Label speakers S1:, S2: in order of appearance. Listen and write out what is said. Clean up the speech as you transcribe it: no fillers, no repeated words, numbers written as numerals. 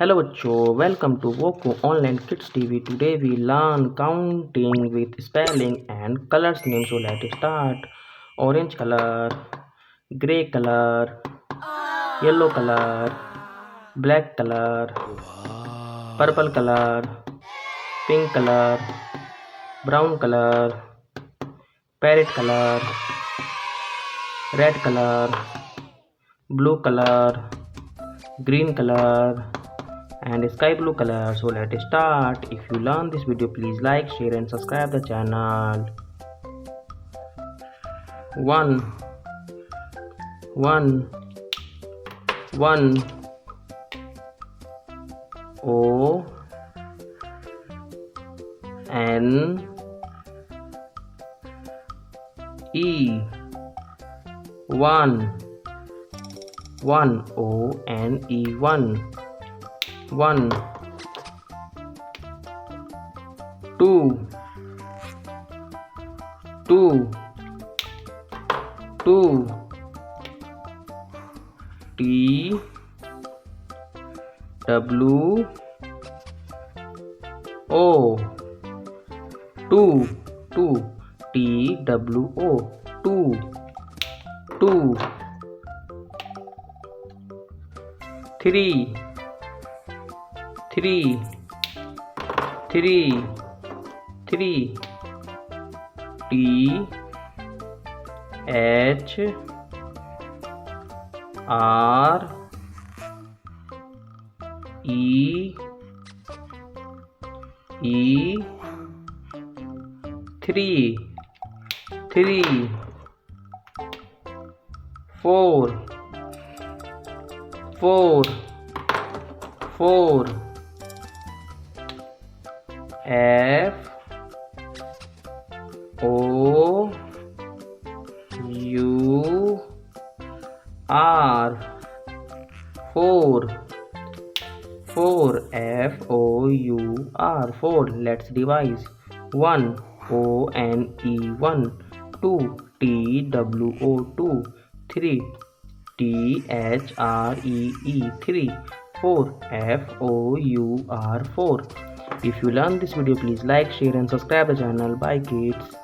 S1: Hello बच्चों, welcome to Voko online kids TV. Today we learn counting with spelling and colors name. So let's start. Orange color, gray color, yellow color, black color, purple color, pink color, brown color, parrot color, red color, blue color, green color and sky blue color. So let's start. If you learn this video, please like, share and subscribe the channel. 1 1 1 O N E 1 1 O N E 1 1 2 2 2 T W O 2 2 T W O 2 2 3 3 3 3 T H R E E 3 3 4 4 4 F O U R 4 4 F O U R 4. Let's revise. 1 O N E 1 2 T W O 2 3 T H R E E 3 4 F O U R 4. If you learn this video, please like, share and subscribe the channel. Bye kids.